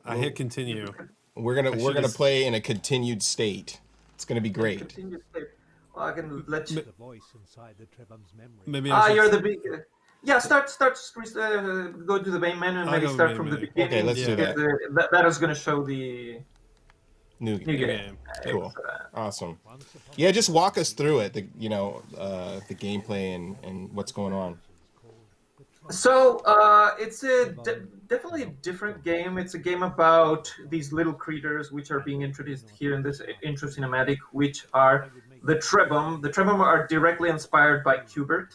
I hit continue. We're gonna play in a continued state. It's gonna be great. Continue state. Well, I can let you. The voice inside the Trebum's memory. Maybe I should... You're the big. Yeah, start. Go to the main menu and I'll maybe go start main from the menu. beginning. Okay, let's do that. That is going to show the New new game. game. Cool. Awesome. Yeah, just walk us through it. The gameplay and what's going on. So it's definitely a different game. It's a game about these little creatures which are being introduced here in this intro cinematic, which are the Trebum. The Trebum are directly inspired by Qbert.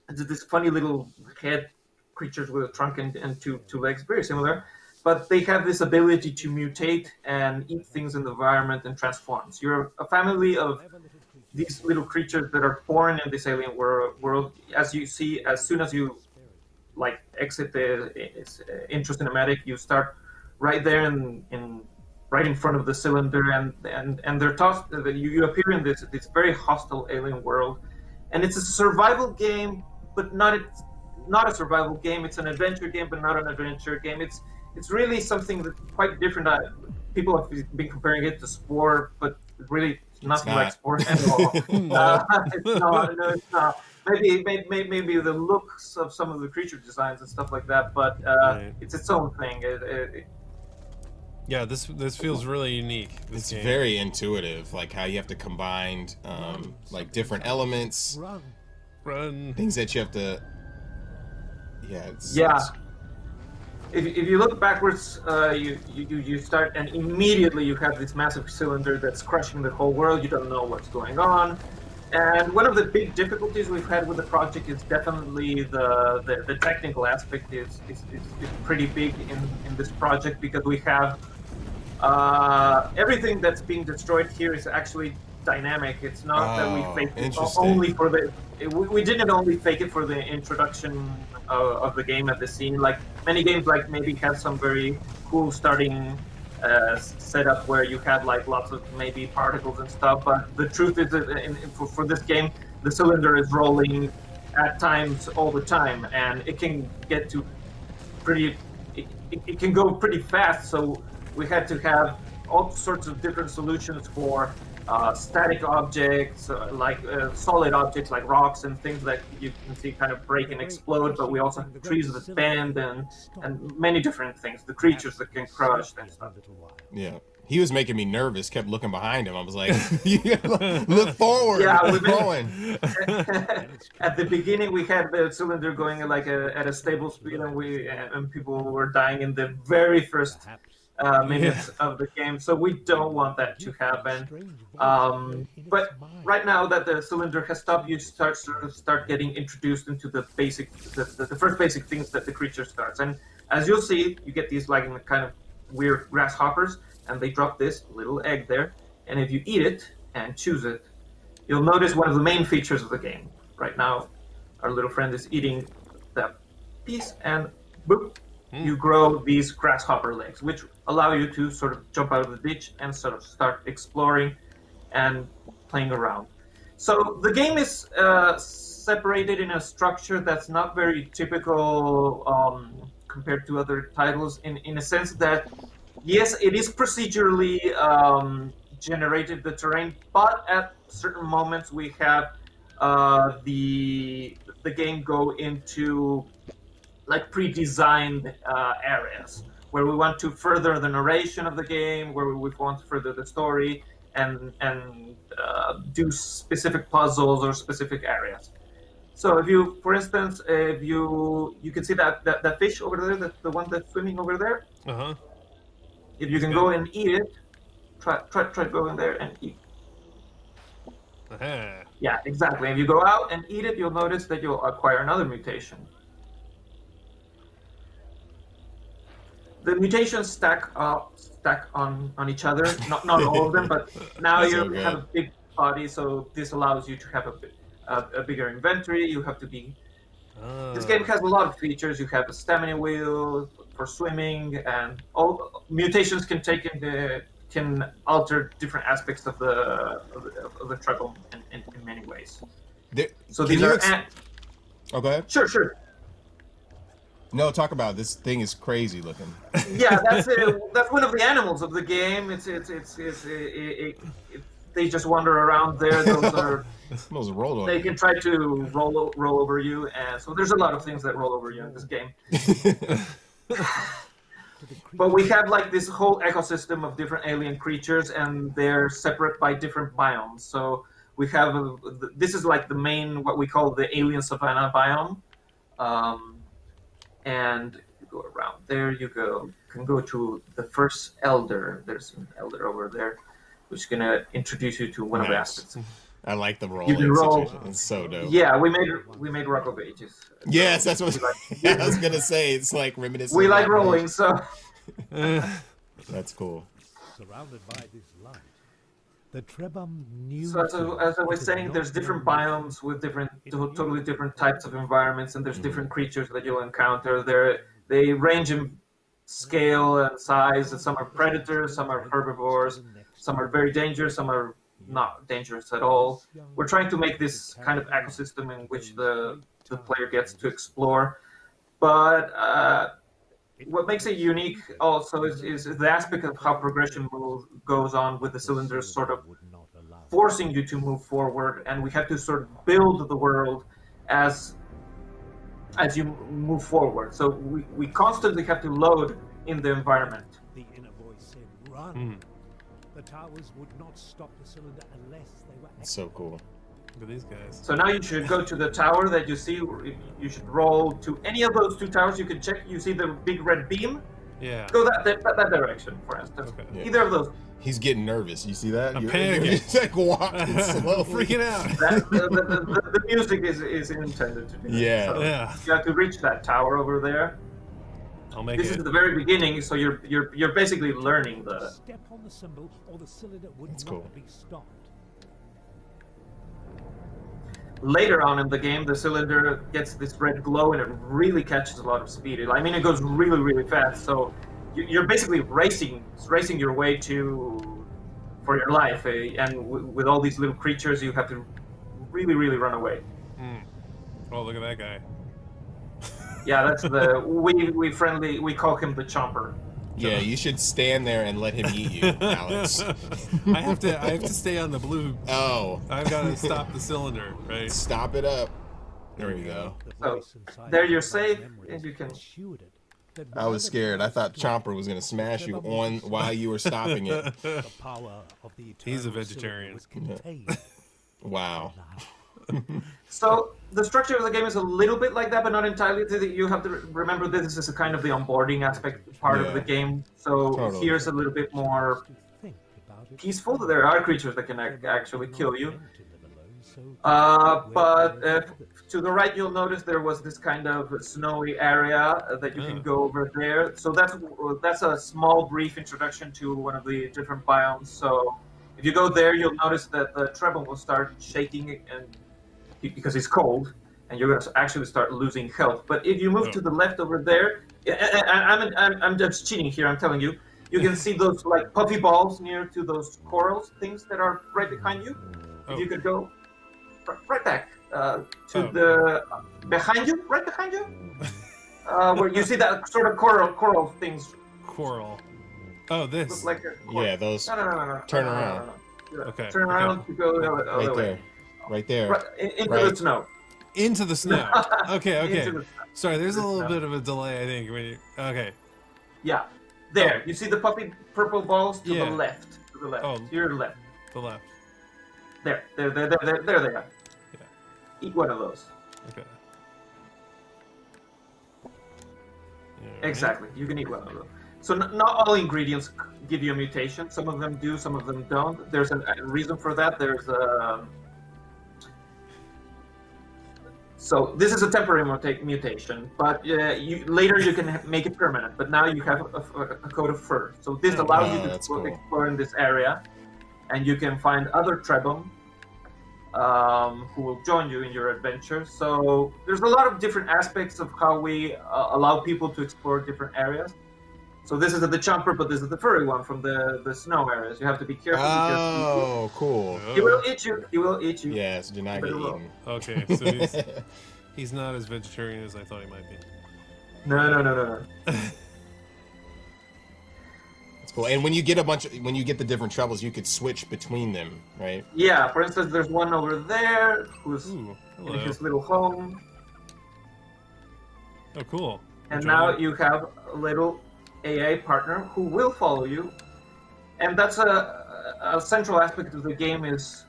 This funny little head creatures with a trunk and two legs, very similar, but they have this ability to mutate and eat things in the environment and transform. So you're a family of these little creatures that are born in this alien world. As you see, as soon as you exit the intro cinematic, you start right there right in front of the cylinder, and they're tossed. You appear in this very hostile alien world, and it's a survival game, but not a survival game. It's an adventure game, but not an adventure game. It's really something that's quite different. People have been comparing it to Spore, but really nothing like Spore at all. It's not. Maybe the looks of some of the creature designs and stuff like that, but it's its own thing. Yeah, this feels really unique. It's very intuitive, like how you have to combine like different elements, Run. things that you have to. If you look backwards, you start, and immediately you have this massive cylinder that's crushing the whole world. You don't know what's going on. And one of the big difficulties we've had with the project is definitely the technical aspect is pretty big in this project, because we have everything that's being destroyed here is actually dynamic. It's not that we faked it only for we didn't only fake it for the introduction of the game at the scene. Like many games, maybe have some very cool starting setup where you have lots of maybe particles and stuff. But the truth is that for this game, the cylinder is rolling at times all the time, and it can get to it can go pretty fast. So we had to have all sorts of different solutions for static objects, solid objects like rocks and things that you can see kind of break and explode, but we also have trees that bend and many different things, the creatures that can crush and stuff. Yeah. He was making me nervous, kept looking behind him. I was like, look forward. Yeah, we're going. At the beginning, we had the cylinder going at a stable speed, and people were dying in the very first minutes of the game, so we don't want that to happen. But right now that the cylinder has stopped, you start getting introduced into the first basic things that the creature starts. And as you'll see, you get these kind of weird grasshoppers, and they drop this little egg there. And if you eat it and choose it, you'll notice one of the main features of the game. Right now, our little friend is eating that piece, and boop. You grow these grasshopper legs, which allow you to sort of jump out of the ditch and sort of start exploring and playing around. So the game is separated in a structure that's not very typical compared to other titles, in a sense that, yes, it is procedurally generated, the terrain, but at certain moments we have the game go into pre-designed areas where we want to further the narration of the game, where we want to further the story, and do specific puzzles or specific areas. So if you, for instance, if you can see that fish over there, the one that's swimming over there. If you can go and eat it, try go in there and eat. Yeah, exactly. If you go out and eat it, you'll notice that you'll acquire another mutation. The mutations stack on each other. Not all of them, but now you have a big body, so this allows you to have a bigger inventory. You have to be. This game has a lot of features. You have a stamina wheel for swimming, and all mutations can alter different aspects of the treble in many ways. So these are. Oh, go ahead. Sure. No, talk about it. This thing is crazy looking. Yeah, that's one of the animals of the game. They just wander around there. Those are Almost rolled on they me. can try to roll over you, and so there's a lot of things that roll over you in this game. But we have like this whole ecosystem of different alien creatures, and they're separate by different biomes. So we have this is like the main what we call the alien savanna biome, and you go around there. You can go to the first elder. There's an elder over there, which is gonna introduce you to one of the Nice. aspects. I like the You rolling can roll. situation. It's so dope. Yeah, we made Rock of Ages. Yes, that's what We like- I was gonna say. It's like reminiscent. We of like that. rolling, so. That's cool. Surrounded by this light, the Trebhum knew. So as I was saying, there's different biomes with totally different types of environments, and there's different creatures that you'll encounter. They range in scale and size. Some are predators, some are herbivores, some are very dangerous, some are not dangerous at all. We're trying to make this kind of ecosystem in which the player gets to explore. But what makes it unique also is the aspect of how progression goes on with the cylinders sort of forcing you to move forward, and we have to sort of build the world as you move forward. So we constantly have to load in the environment. The inner voice said, "Run." The towers would not stop the cylinder unless they were. It's so cool. Look at these guys. So now you should go to the tower that you see. You should roll to any of those two towers. You can check. You see the big red beam. Yeah. Go that direction, for instance. Okay. Yeah. Either of those. He's getting nervous. You see that? I'm You're panicking. He's like walking slowly. Freaking out. The music is intended to do that. Yeah. So Yeah. you have to reach that tower over there. I'll make This it. is the very beginning, so you're basically learning the. Step on the symbol, or the cylinder would That's not cool. be stopped. Later on in the game, the cylinder gets this red glow, and it really catches a lot of speed. I mean, it goes really, really fast. So you're basically racing your way for your life, and with all these little creatures, you have to really, really run away. Oh, look at that guy. Yeah, that's we call him the Chomper. Yeah, you should stand there and let him eat you, Alex. I have to stay on the blue. Oh, I've got to stop the cylinder, right? stop it up. There we go. The So, voice inside there the you're Trebhum safe, memories and you can- assured it that I was rather scared. I than thought stop Chomper was gonna smash you on while you were stopping it. the power of the He's a eternal vegetarian. cylinder was contained Wow. So the structure of the game is a little bit like that, but not entirely. You have to remember this is a kind of the onboarding aspect part of the Yeah. game. So Totally. here's a little bit more to think about it. peaceful. There are creatures that can actually kill you. Meant to live alone, so But to the right, you'll notice there was this kind of snowy area that you can go over there. So that's a small, brief introduction to one of the different biomes. So if you go there, you'll notice that the Trebhum will start shaking and because it's cold, and you're going to actually start losing health. But if you move to the left over there, I'm just cheating here. I'm telling you, you can see those like puffy balls near to those corals things that are right behind you. If you could go right back to the behind you, right behind you, where you see that sort of coral things. Coral. Oh, this. Look like a coral. Yeah, those. No. Turn No, around. no. Okay, Turn around to go the other Right way. there. Right there. Right, into Right. the snow. Into the snow. Okay, okay. Into the- Sorry, there's a the little snow. bit of a delay, I think. When you, okay. Yeah. There. You see the puffy purple balls to Yeah. the left. To the left. Oh. To your left. The left. There they are. Yeah. Eat one of those. Okay. Exactly. You can eat one of those. So not all ingredients give you a mutation. Some of them do, some of them don't. There's a reason for that. So this is a temporary mutation, but later you can make it permanent. But now you have a coat of fur. So this allows you to that's cool. explore in this area, and you can find other Trebhum who will join you in your adventure. So there's a lot of different aspects of how we allow people to explore different areas. So this is the Chomper, but this is the furry one from the snow areas. You have to be careful Oh, cool. because he will eat you. He will eat you. Yes, do not get Better roll. eaten. Okay, so he's not as vegetarian as I thought he might be. No. That's cool. And when you get when you get the different troubles, you could switch between them, right? Yeah, for instance, there's one over there who's Ooh, in hello. his little home, Oh, cool. and Join now in. you have a little AA partner who will follow you, and that's a central aspect of the game is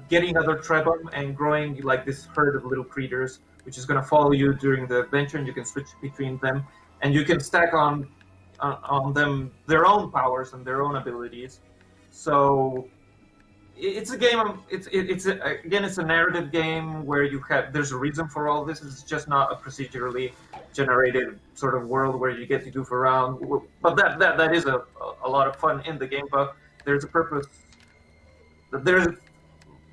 getting other trebum and growing like this herd of little creatures, which is going to follow you during the adventure, and you can switch between them, and you can stack on them their own powers and their own abilities. So it's a game. Again, it's a narrative game where there's a reason for all this. It's just not a procedurally generated sort of world where you get to goof around. But that is a lot of fun in the game. But there's a purpose. There's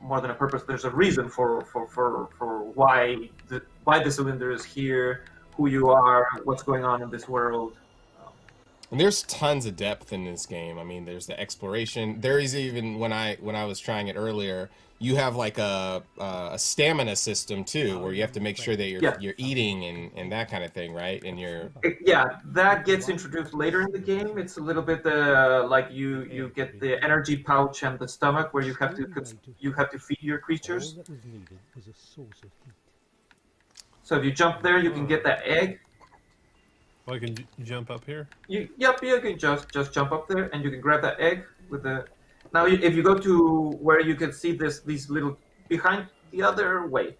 more than a purpose. There's a reason for why the cylinder is here, who you are, what's going on in this world. And there's tons of depth in this game. I mean, there's the exploration. There is even when I was trying it earlier, you have like a stamina system too, where you have to make sure that you're eating and that kind of thing, right? And that gets introduced later in the game. It's a little bit like you get the energy pouch and the stomach where you have to feed your creatures. All that was needed was a source of heat. So if you jump there, you can get that egg. Oh, I can jump up here? You can just jump up there and you can grab that egg with the. Now, if you go to where you can see these little behind the other way,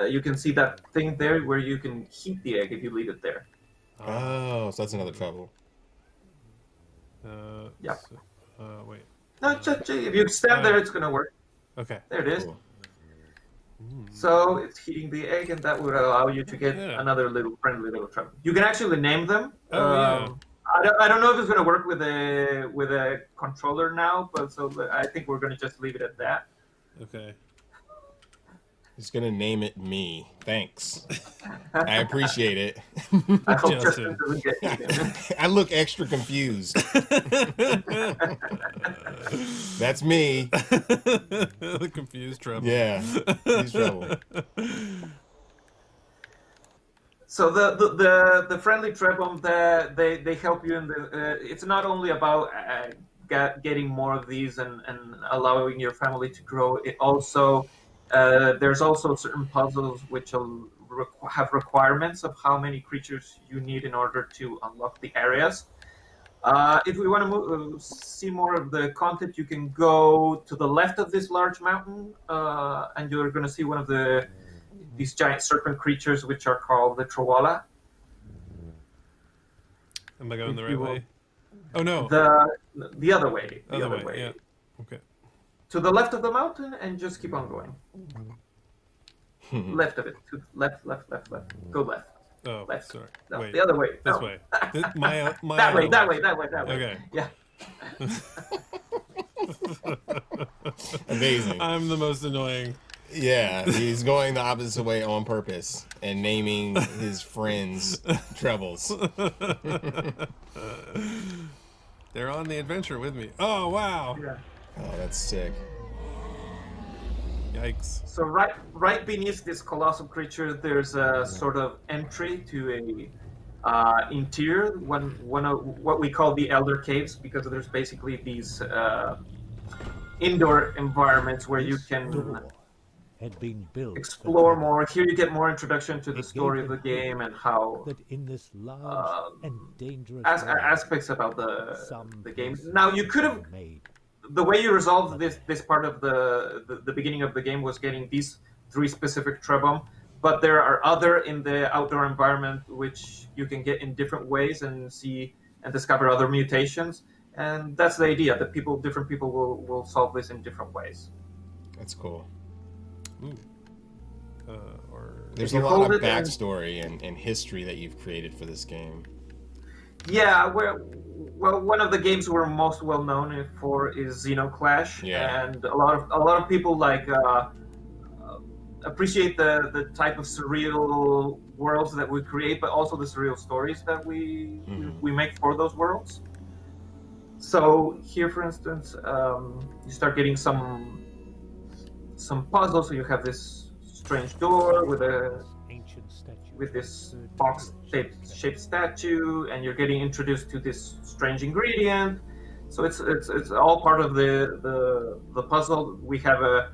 you can see that thing there where you can heat the egg if you leave it there. oh, so that's another trouble. Yeah. So, wait. No, just if you stand there, it's gonna work. Okay. There it is. Cool. So it's heating the egg, and that would allow you to get another little friendly little trouble. You can actually name them. Oh, I don't know if it's going to work with a controller now, but so I think we're going to just leave it at that. Okay. He's gonna name it me. Thanks. I appreciate it. I hope Justin. Justin doesn't get eaten. I look extra confused. That's me. The confused trouble. Yeah, he's trouble. So the friendly trebum, they help you in the. It's not only about getting more of these and allowing your family to grow. It also there's also certain puzzles which will have requirements of how many creatures you need in order to unlock the areas. If we want to see more of the content, you can go to the left of this large mountain, and you're going to see one of these giant serpent creatures, which are called the Troala. Am I going the right way? Oh no. The other way. The Other other way. Yeah. Okay. To the left of the mountain, and just keep on going. Left of it. To left. Go left. Oh, Left. sorry. No, Wait. the other way. This No. way. My That way. other That way. Okay. Yeah. Amazing. I'm the most annoying. Yeah, he's going the opposite way on purpose and naming his friends troubles. They're on the adventure with me. Oh wow. Yeah. Oh, that's sick. Yikes. So right beneath this colossal creature, there's a sort of entry to a interior, one of what we call the Elder Caves, because there's basically these indoor environments where you can had been built explore more. Here you get more introduction to the story of the game and how that in this large and dangerous aspects about the game. Now you could have. made. The way you resolved this part of the beginning of the game was getting these 3 specific trebum, but there are other in the outdoor environment which you can get in different ways and see and discover other mutations, and that's the idea that different people will solve this in different ways. That's cool. Ooh. Or There's If a you lot hold of it and- backstory and history that you've created for this game. Yeah, well, one of the games we're most well known for is Xenoclash, Yeah. and a lot of people appreciate the type of surreal worlds that we create, but also the surreal stories that we make for those worlds. So here, for instance, you start getting some puzzles. So you have this strange door with Ancient statue this box shaped statue, and you're getting introduced to this strange ingredient. So it's all part of the puzzle. We have a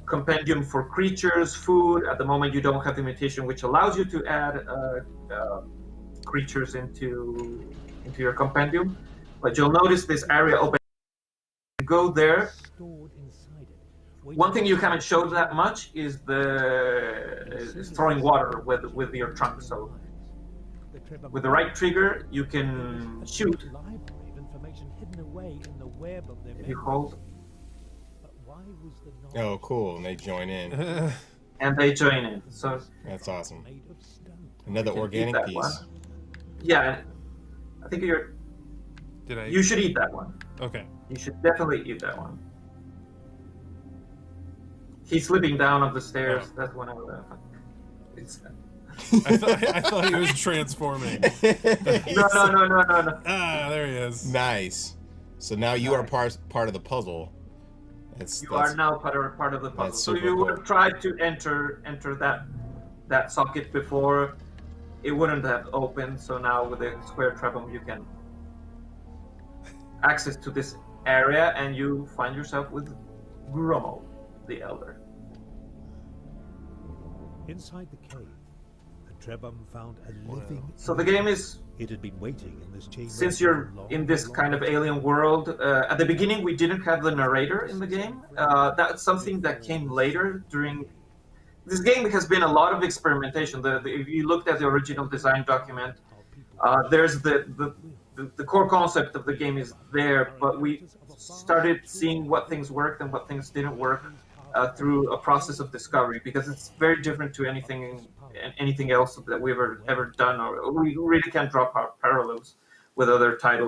compendium for creatures, food. At the moment, you don't have the mutation, which allows you to add creatures into your compendium. But you'll notice this area open. Go there. One thing you haven't showed that much is throwing water with your trunk. So with the right trigger, you can shoot. If you hold. Oh, cool. And they join in. And they join in. So that's awesome. Another organic piece. One. Yeah, I think you should eat that one. Okay. You should definitely eat that one. He's slipping down of the stairs. Oh. That's one of the. I thought he was transforming. No. Ah, there he is. Nice. So now you are part of the puzzle. You are now part of the puzzle. So you would have tried to enter that socket before, it wouldn't have opened. So now with the square trapdoor, you can access to this area, and you find yourself with Gromo, the Elder. Inside the cave, the Trebhum found a living. So the game is. It had been waiting in this chamber. Since you're in this kind of alien world, at the beginning we didn't have the narrator in the game. That's something that came later during. This game has been a lot of experimentation. If you looked at the original design document, there's the core concept of the game is there, but we started seeing what things worked and what things didn't work through a process of discovery, because it's very different to anything else that we've ever done, or we really can't draw parallels with other titles